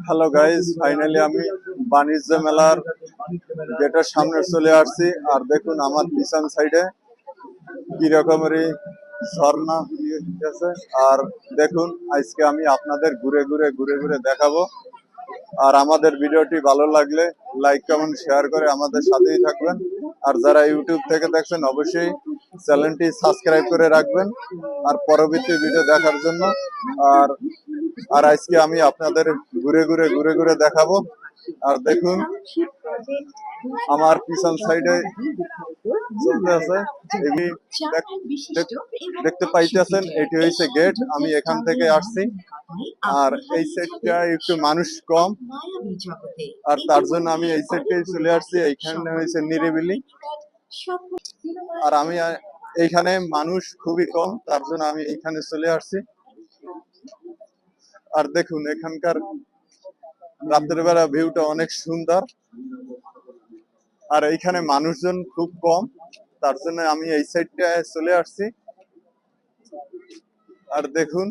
Hello guys, finally আমি বাণিজ্য মেলার গেটের সামনে চলে আসছি। আর দেখুন আমার পিছন সাইডে কি রকমেরই ঝর্ণা আছে। আর দেখুন আজকে আমি আপনাদের ঘুরে ঘুরে দেখাবো। আর আমাদের ভিডিওটি ভালো লাগলে লাইক কমেন্ট শেয়ার করে আমাদের সাথেই থাকবেন। আর যারা ইউটিউব থেকে দেখছেন অবশ্যই চ্যানেলটি সাবস্ক্রাইব করে রাখবেন আর পরবর্তী ভিডিও দেখার জন্য। আর আর আজকে আমি আপনাদের ঘুরে দেখাবো। আর দেখুন আমার পিছন সাইডে চলতে আছে, দেখতে পাইতেছেন এটি হয়েছে গেট। আমি এখান থেকে আসছি। আর এই সাইডটা একটু মানুষ কম, আর তার জন্য আমি এই সাইডে চলে আসছি। এইখানে হয়েছে নিরিবিলি, আর আমি এইখানে মানুষ খুবই কম, তার জন্য আমি এইখানে চলে আসছি। আর দেখুন এখানকার রাতের বেলা ভিউটা অনেক সুন্দর। আর এইখানে মানুষজন খুব কম, তার জন্য আমি এই সাইডটা চলে আসছি। আর দেখুন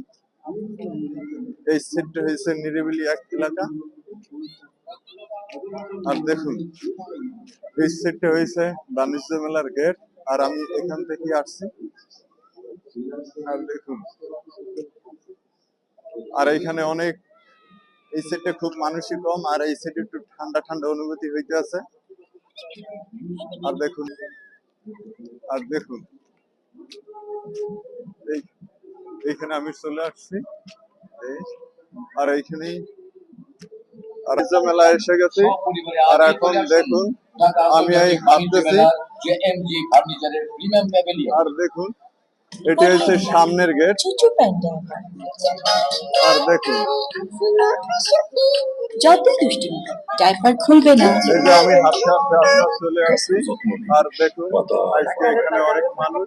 এই সাইডটা হয়েছে নিরিবিলি এক এলাকা। আর দেখুন এই সাইডটা হয়েছে বাণিজ্য মেলার গেট, আর আমি এখান থেকে আসছি। আর দেখুন, আর এইখানে অনেক, এই সাইডে খুব মানুষই কম, আর এই সাইডে একটু ঠান্ডা ঠান্ডা অনুভূতি হইতে আছে। আর দেখুন, আর দেখুন এইখানে আমি চলে আসছি। আর এইখানেই আর মেলা এসে গেছি। আর এখন দেখুন আমি এই হাঁটতেছি। আর দেখুন এটি হচ্ছে সামনের গেট। আর দেখুন যত দুষ্টু ডাইপার খুলবে না। এই যে আমি হাঁটতে চলে আসছি। আর দেখুন আজকে এখানে অনেক মানুষ।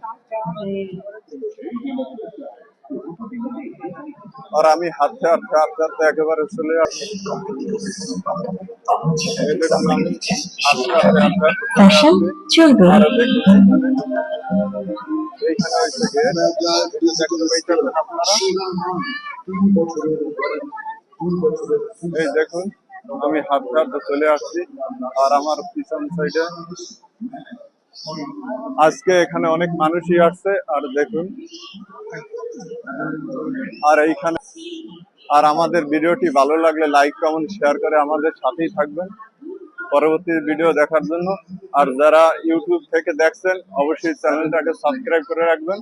আর আমি হাঁটতে একেবারে চলে আসছি। চলবে। আর দেখুন এইখানে হচ্ছে গেট, দেখতে পাইতেছেন আপনারা। এই দেখুন আমি হাঁটতে চলে আসছি। আর আমার পিছন সাইডে আজকে এখানে অনেক মানুষই আসছে। আর দেখুন, আর এইখানে, আর আমাদের ভিডিওটি ভালো লাগলে লাইক কমেন্ট শেয়ার করে আমাদের সাথেই থাকবেন পরবর্তী ভিডিও দেখার জন্য। আর যারা ইউটিউব থেকে দেখছেন অবশ্যই চ্যানেলটাকে সাবস্ক্রাইব করে রাখবেন।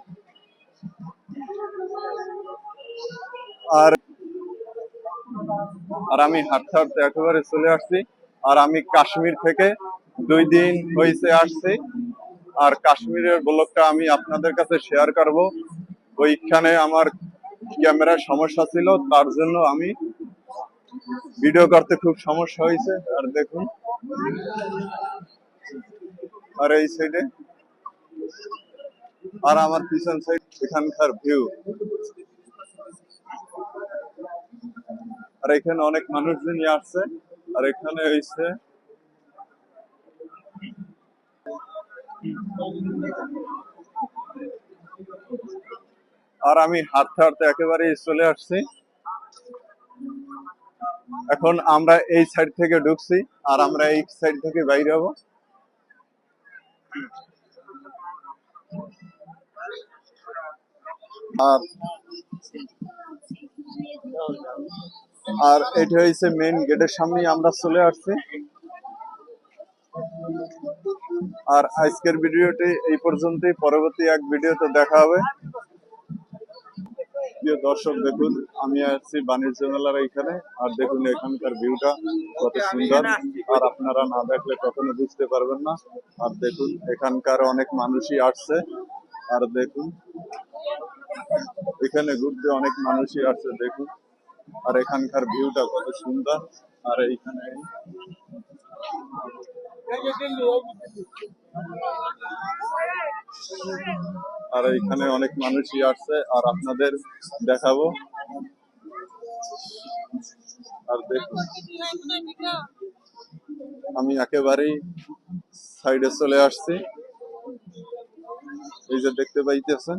আর আর আমি হাঁটতে একেবারে চলে আসছি। আর আমি কাশ্মীর থেকে 2 দিন হয়েছে আসছি। আর কাশ্মীরের ব্লগটা আমি আপনাদের কাছে শেয়ার করব। ওইখানে আমার ক্যামেরার সমস্যা ছিল, তার জন্য আমি ভিডিও করতে খুব সমস্যা হয়েছে। আর দেখুন, আর এই সাইডে, আর আমার পিছন সাইড এখানকার ভিউ। আর এখানে অনেক মানুষজনই আসছে। আর এখানে হয়েছে আর আমি হাঁটতে একেবারে চলে আসছি। এখন আমরা এই সাইড থেকে ঢুকছি, আর আমরা এই সাইড থেকে বাইরে হবো। আর আর এটা হচ্ছে মেইন গেটের সামনে আমরা চলে আসছি। আর আজকের ভিডিওটি এই পর্যন্তই, পরবর্তী এক ভিডিওতে দেখা হবে। প্রিয় দর্শক দেখুন আমি আসছি বাণিজ্য মেলার এইখানে। আর দেখুন এখানকার ভিউটা কত সুন্দর, আর আপনারা না দেখলে কখনো বুঝতে পারবেন না। আর দেখুন এখানকার অনেক মানুষই আসছে। আর দেখুন এখানে ঘুরতে অনেক মানুষই আসছে দেখুন। আর এখানকার ভিউটা কত সুন্দর। আর এইখানে আর এইখানে অনেক মানুষই আসছে, আর আপনাদের দেখাবো। আর দেখুন আমি একেবারেই সাইডে চলে আসছি। এই যে দেখতে পাইতেছেন।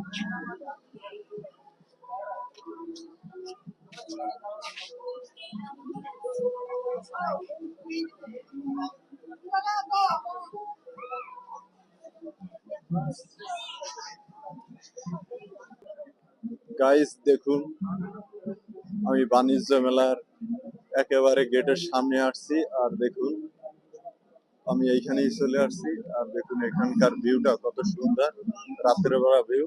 গাইস দেখুন, আমি বাণিজ্য মেলার একেবারে গেটের সামনে আসছি। আর দেখুন, আমি এইখানেই চলে আসছি। আর দেখুন এখানকার ভিউটা কত সুন্দর, রাতের বেলা ভিউ।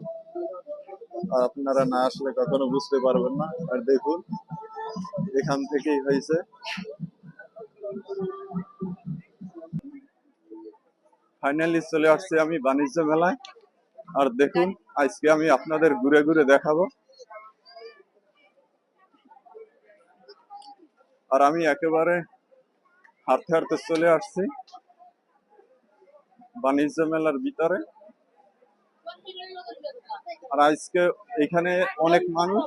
আর আপনারা না আসলে কখনো বুঝতে পারবেন না। আর দেখুন, এখান থেকেই হয়েছে। ফাইনালি চলে আসছি আমি বাণিজ্য মেলায়। আর দেখুন, আজকে আমি আপনাদের ঘুরে ঘুরে দেখাবো। আর আমি একেবারে হাঁটতে হাঁটতে চলে আসছি বাণিজ্য মেলার ভিতরে। আর আজকে এখানে অনেক মানুষ।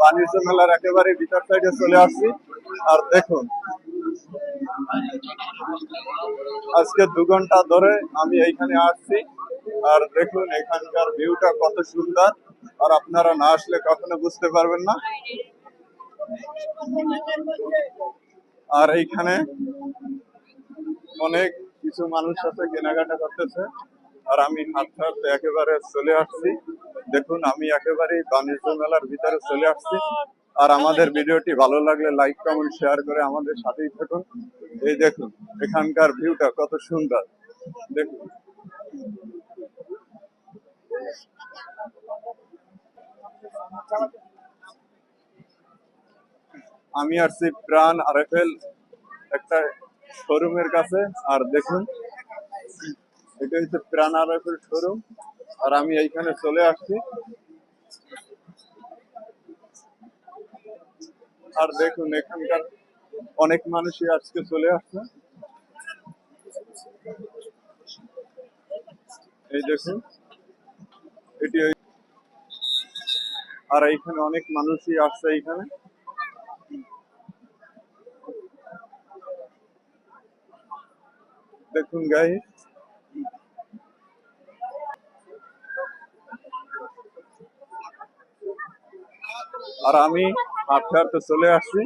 বাণিজ্য মেলার একেবারে ভিতর সাইডে চলে আসছি। আর দেখুন, আজকে 2 ঘন্টা ধরে আমি এইখানে আসছি। আর দেখুন এখানকার ভিউটা কত সুন্দর। আর আপনারা না আসলে কখনো বুঝতে পারবেন না। আর এইখানে অনেক কিছু মানুষ আছে, কেনাকাটা করতেছে। আর আমি হাঁটতে হাঁটতে একেবারে চলে আসছি। দেখুন, আমি একেবারে বাণিজ্য মেলার ভিতরে চলে আসছি। আর আমাদের ভিডিওটি ভালো লাগলে লাইক কমেন্ট শেয়ার করে আমাদের সাথেই থাকুন। এই দেখুন এখানকার ভিউটা কত সুন্দর। দেখুন, আমি আসছি প্রাণ আরএফএল একটা শোরুমের কাছে। আর দেখুন, এটা হচ্ছে প্রাণ আরএফএল শোরুম। আর আমি এইখানে চলে আসছি। আর দেখুন এখানকার অনেক মানুষই আজকে চলে আসছে। এই দেখুন, এটি আর এইখানে অনেক মানুষই আসছে এইখানে। দেখুন গাইস, আর আমি হাঁটতে হাঁটতে চলে আসছি।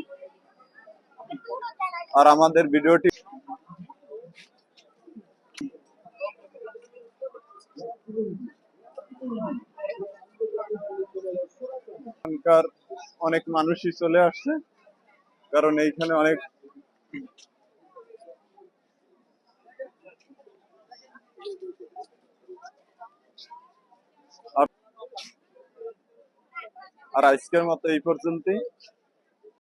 আর আমাদের ভিডিওটি এখানকার অনেক মানুষই চলে আসছে, কারণ এইখানে অনেক আর আজকের মতো এই পর্যন্তই।